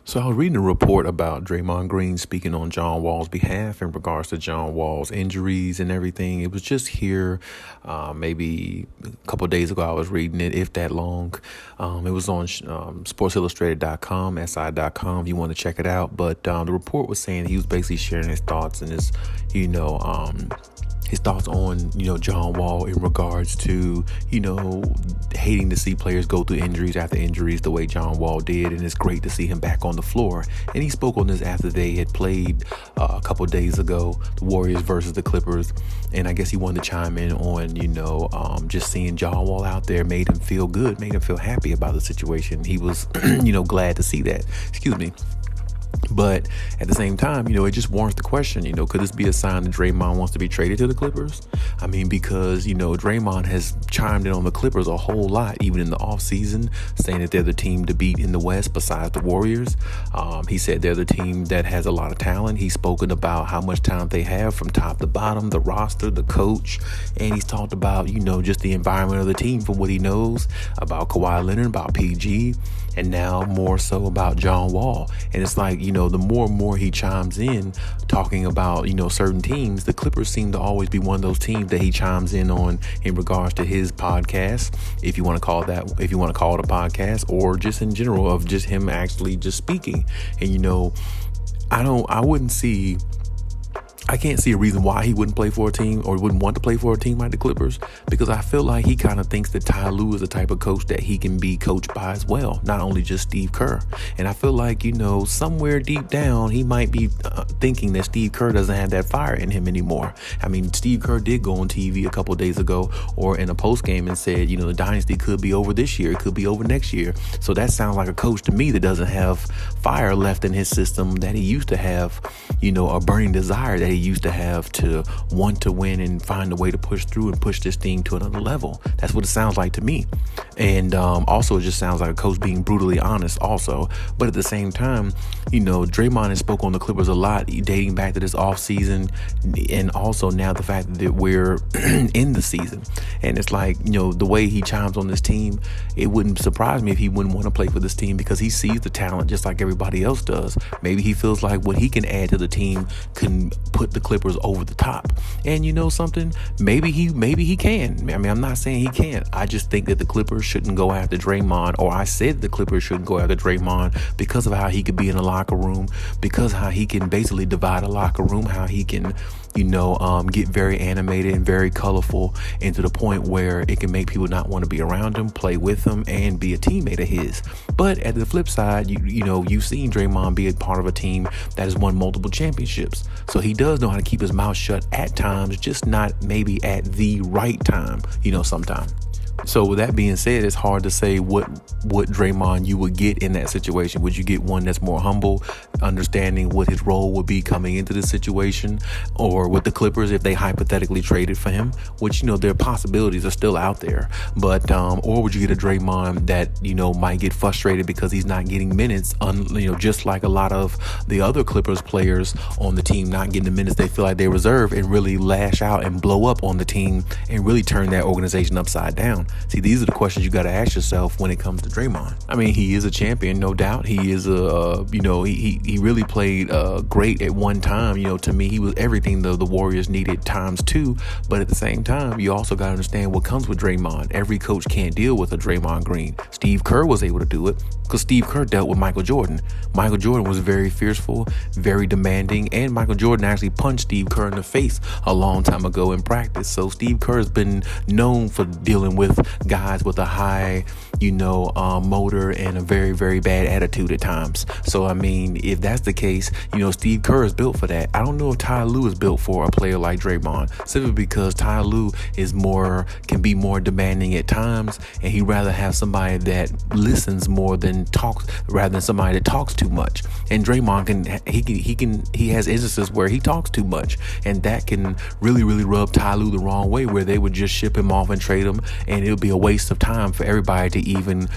So I was reading a report about Draymond Green speaking on John Wall's behalf in regards to John Wall's injuries and everything. It was just here, maybe a couple of days ago. I was reading it, if that long. It was on sportsillustrated.com, si.com, if you want to check it out. But the report was saying he was basically sharing his thoughts and his thoughts on, John Wall in regards to, hating to see players go through injuries after injuries the way John Wall did. And it's great to see him back on the floor. And he spoke on this after they had played a couple of days ago, the Warriors versus the Clippers. And I guess he wanted to chime in on, just seeing John Wall out there made him feel good, made him feel happy about the situation. He was, glad to see that. Excuse me. But at the same time, it just warrants the question, could this be a sign that Draymond wants to be traded to the Clippers? I mean, because, Draymond has chimed in on the Clippers a whole lot, even in the offseason, saying that they're the team to beat in the West besides the Warriors. He said they're the team that has a lot of talent. He's spoken about how much talent they have from top to bottom, the roster, the coach. And he's talked about, just the environment of the team from what he knows about Kawhi Leonard, about PG, and now more so about John Wall. And it's like, the more and more he chimes in talking about, certain teams, the Clippers seem to always be one of those teams that he chimes in on in regards to his podcast, if you want to call it a podcast, or just in general of just him actually just speaking. And, I can't see a reason why he wouldn't play for a team or wouldn't want to play for a team like the Clippers, because I feel like he kind of thinks that Ty Lue is the type of coach that he can be coached by as well, not only just Steve Kerr. And I feel like, somewhere deep down, he might be thinking that Steve Kerr doesn't have that fire in him anymore. I mean, Steve Kerr did go on TV a couple of days ago or in a post game and said, the dynasty could be over this year. It could be over next year. So that sounds like a coach to me that doesn't have fire left in his system that he used to have, a burning desire that he used to have to want to win and find a way to push through and push this team to another level. That's what it sounds like to me. And also it just sounds like a coach being brutally honest also. But at the same time, Draymond has spoke on the Clippers a lot dating back to this offseason, and also now the fact that we're in the season. And it's like, the way he chimes on this team, it wouldn't surprise me if he wouldn't want to play for this team because he sees the talent just like everybody else does. Maybe he feels like what he can add to the team can put the Clippers over the top. And something, maybe he can. I mean, I'm not saying he can't. I just think that the Clippers shouldn't go after Draymond, or I said the Clippers shouldn't go after Draymond because of how he could be in the locker room, because how he can basically divide a locker room, how he can get very animated and very colorful, and to the point where it can make people not want to be around him, play with him, and be a teammate of his. But at the flip side, you've seen Draymond be a part of a team that has won multiple championships. So he does know how to keep his mouth shut at times, just not maybe at the right time, sometimes. So with that being said, it's hard to say what Draymond you would get in that situation. Would you get one that's more humble, understanding what his role would be coming into this situation, or with the Clippers if they hypothetically traded for him, which their possibilities are still out there. But or would you get a Draymond that might get frustrated because he's not getting minutes, just like a lot of the other Clippers players on the team not getting the minutes they feel like they deserve, and really lash out and blow up on the team and really turn that organization upside down. See, these are the questions you got to ask yourself when it comes to Draymond. I mean, he is a champion, no doubt. He is he really played great at one time. To me, he was everything the Warriors needed times two. But at the same time, you also got to understand what comes with Draymond. Every coach can't deal with a Draymond Green. Steve Kerr was able to do it because Steve Kerr dealt with Michael Jordan. Michael Jordan was very fearful, very demanding, and Michael Jordan actually punched Steve Kerr in the face a long time ago in practice. So Steve Kerr has been known for dealing with guys with a high, motor and a very, very bad attitude at times. So, I mean, if that's the case, Steve Kerr is built for that. I don't know if Ty Lue is built for a player like Draymond, simply because Ty Lue can be more demanding at times, and he'd rather have somebody that listens more than talks, rather than somebody that talks too much. And Draymond he has instances where he talks too much, and that can really, really rub Ty Lue the wrong way, where they would just ship him off and trade him, and it would be a waste of time for everybody to even,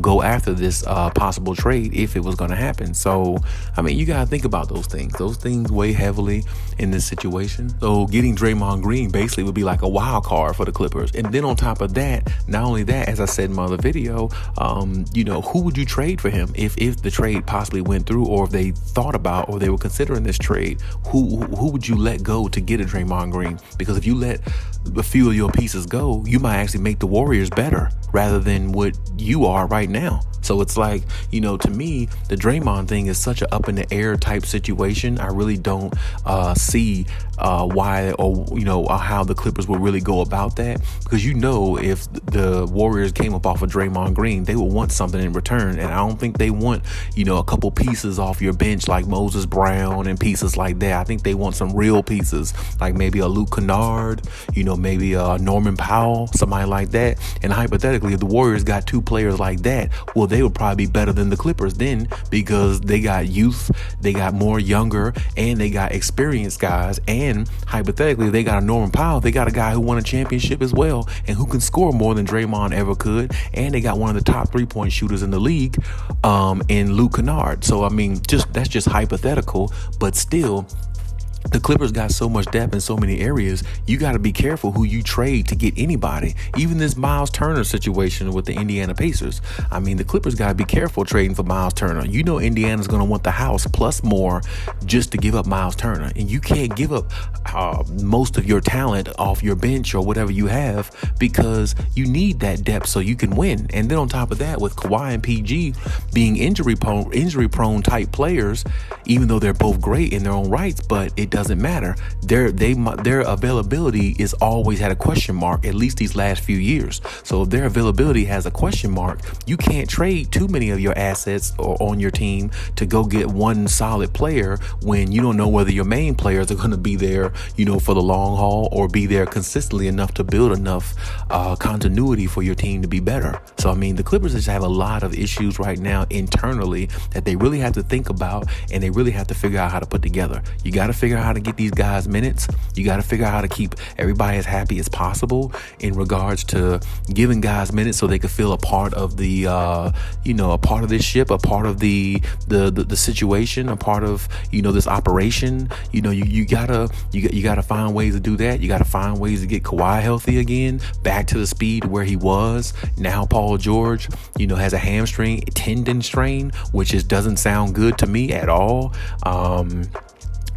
go after this possible trade if it was going to happen. So, I mean, you got to think about those things. Those things weigh heavily in this situation. So getting Draymond Green basically would be like a wild card for the Clippers. And then on top of that, not only that, as I said in my other video, who would you trade for him if the trade possibly went through, or if they thought about or they were considering this trade? Who would you let go to get a Draymond Green? Because if you let a few of your pieces go, you might actually make the Warriors better rather than what you are right now. So it's like, to me, the Draymond thing is such an up in the air type situation. I really don't see why or how the Clippers will really go about that, because if the Warriors came up off of Draymond Green, they would want something in return, and I don't think they want a couple pieces off your bench like Moses Brown and pieces like that. I think they want some real pieces, like maybe a Luke Kennard, maybe a Norman Powell, somebody like that. And hypothetically, if the Warriors got two players like that, well, they would probably be better than the Clippers then, because they got youth, they got more younger, and they got experienced guys. And hypothetically, if they got a Norman Powell, they got a guy who won a championship as well and who can score more than Draymond ever could. And they got one of the top 3-point shooters in the league in Luke Kennard. So, I mean, that's just hypothetical, but still, the Clippers got so much depth in so many areas. You got to be careful who you trade to get anybody. Even this Miles Turner situation with the Indiana Pacers. I mean, the Clippers got to be careful trading for Miles Turner. Indiana's going to want the house plus more just to give up Miles Turner. And you can't give up most of your talent off your bench or whatever you have, because you need that depth so you can win. And then on top of that, with Kawhi and PG being injury prone type players, even though they're both great in their own rights, but it doesn't matter. Their availability is always had a question mark, at least these last few years. So if their availability has a question mark, you can't trade too many of your assets or on your team to go get one solid player when you don't know whether your main players are going to be there, for the long haul, or be there consistently enough to build enough continuity for your team to be better. So, I mean, the Clippers just have a lot of issues right now internally that they really have to think about, and they really have to figure out how to put together. You got to figure out how to get these guys minutes. You got to figure out how to keep everybody as happy as possible in regards to giving guys minutes so they could feel a part of the, a part of this ship, a part of the situation, a part of, this operation. You gotta find ways to do that. You gotta find ways to get Kawhi healthy again, back to the speed where he was. Now Paul George, has a hamstring tendon strain, which doesn't sound good to me at all.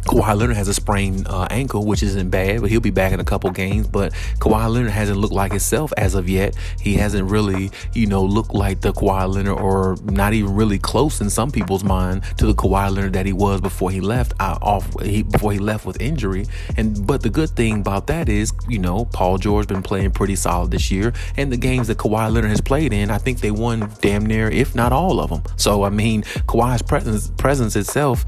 Kawhi Leonard has a sprained ankle, which isn't bad, but he'll be back in a couple games. But Kawhi Leonard hasn't looked like himself as of yet. He hasn't really, looked like the Kawhi Leonard, or not even really close in some people's mind to the Kawhi Leonard that he was before he left before he left with injury. But the good thing about that is, Paul George been playing pretty solid this year, and the games that Kawhi Leonard has played in, I think they won damn near, if not all of them. So I mean, Kawhi's presence itself,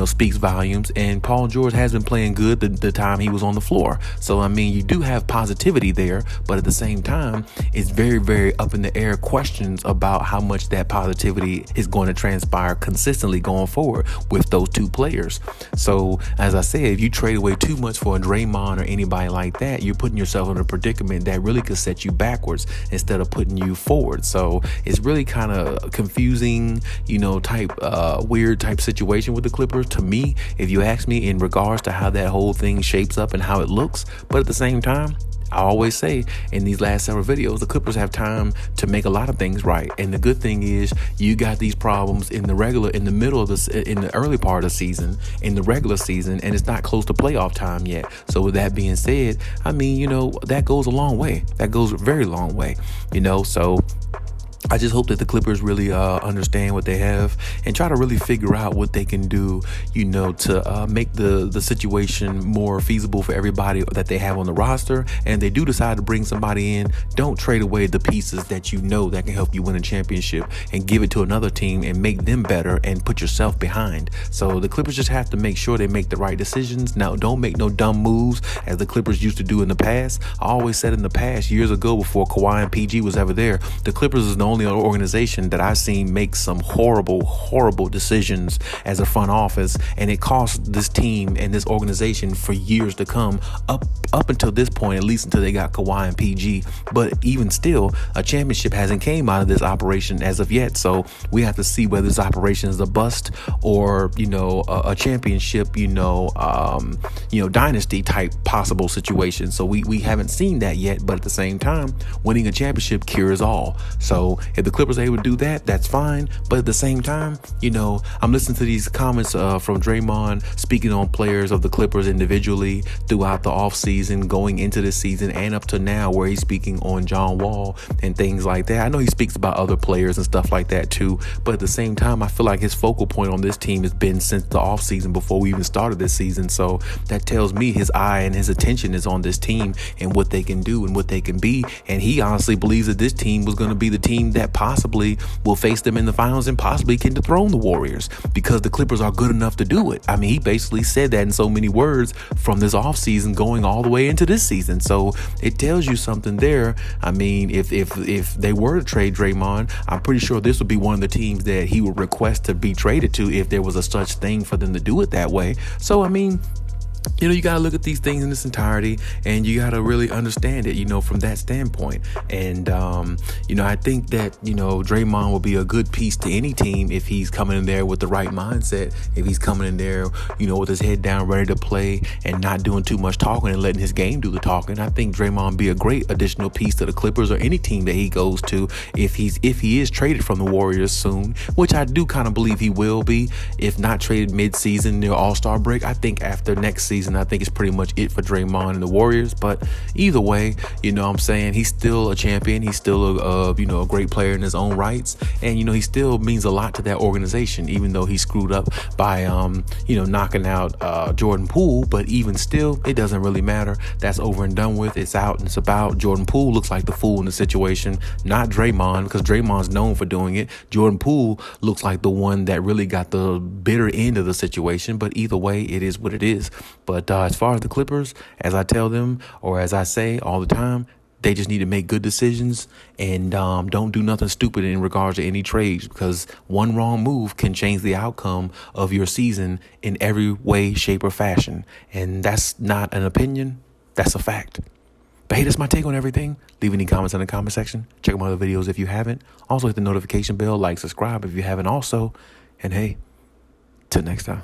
speaks volumes, and Paul George has been playing good the time he was on the floor. So, I mean, you do have positivity there, but at the same time, it's very, very up in the air questions about how much that positivity is going to transpire consistently going forward with those two players. So, as I said, if you trade away too much for a Draymond or anybody like that, you're putting yourself in a predicament that really could set you backwards instead of putting you forward. So, it's really kind of confusing, weird type situation with the Clippers to me, if you ask me, in regards to how that whole thing shapes up and how it looks. But at the same time, I always say in these last several videos, the Clippers have time to make a lot of things right. And the good thing is you got these problems in the early part of the season, in the regular season, and it's not close to playoff time yet. So with that being said, I mean, that goes a long way. That goes a very long way, so I just hope that the Clippers really understand what they have and try to really figure out what they can do, to make the situation more feasible for everybody that they have on the roster. And they do decide to bring somebody in, don't trade away the pieces that that can help you win a championship and give it to another team and make them better and put yourself behind. So the Clippers just have to make sure they make the right decisions. Now, don't make no dumb moves as the Clippers used to do in the past. I always said in the past, years ago, before Kawhi and PG was ever there, the Clippers is the only only organization that I've seen make some horrible decisions as a front office, and it cost this team and this organization for years to come, up until this point, at least until they got Kawhi and PG. But even still, a championship hasn't came out of this operation as of yet. So we have to see whether this operation is a bust or, a championship, dynasty type possible situation. So we haven't seen that yet. But at the same time, winning a championship cures all. So if the Clippers are able to do that, that's fine. But at the same time, I'm listening to these comments from Draymond speaking on players of the Clippers individually throughout the offseason, going into the season and up to now, where he's speaking on John Wall and things like that. I know he speaks about other players and stuff like that too, but at the same time, I feel like his focal point on this team has been since the offseason, before we even started this season. So that tells me his eye and his attention is on this team and what they can do and what they can be. And he honestly believes that this team was going to be the team that possibly will face them in the finals and possibly can dethrone the Warriors, because the Clippers are good enough to do it. I mean, he basically said that in so many words from this offseason going all the way into this season. So it tells you something there. I mean, if they were to trade Draymond, I'm pretty sure this would be one of the teams that he would request to be traded to if there was a such thing for them to do it that way. So, I mean, you got to look at these things in this entirety, and you got to really understand it, from that standpoint. And, I think that, Draymond will be a good piece to any team if he's coming in there with the right mindset, if he's coming in there, with his head down, ready to play and not doing too much talking and letting his game do the talking. I think Draymond will be a great additional piece to the Clippers or any team that he goes to if he is traded from the Warriors soon, which I do kind of believe he will be, if not traded mid-season near All-Star break. I think after next season, I think it's pretty much it for Draymond and the Warriors. But either way, I'm saying he's still a champion. He's still a great player in his own rights, and he still means a lot to that organization, even though he screwed up by knocking out Jordan Poole. But even still, it doesn't really matter. That's over and done with. It's out and it's about. Jordan Poole looks like the fool in the situation, not Draymond, because Draymond's known for doing it. Jordan Poole looks like the one that really got the bitter end of the situation. But either way, it is what it is. But as far as the Clippers, as I tell them, or as I say all the time, they just need to make good decisions and don't do nothing stupid in regards to any trades, because one wrong move can change the outcome of your season in every way, shape, or fashion. And that's not an opinion. That's a fact. But hey, that's my take on everything. Leave any comments in the comment section. Check out my other videos if you haven't. Also hit the notification bell, like, subscribe if you haven't also. And hey, till next time.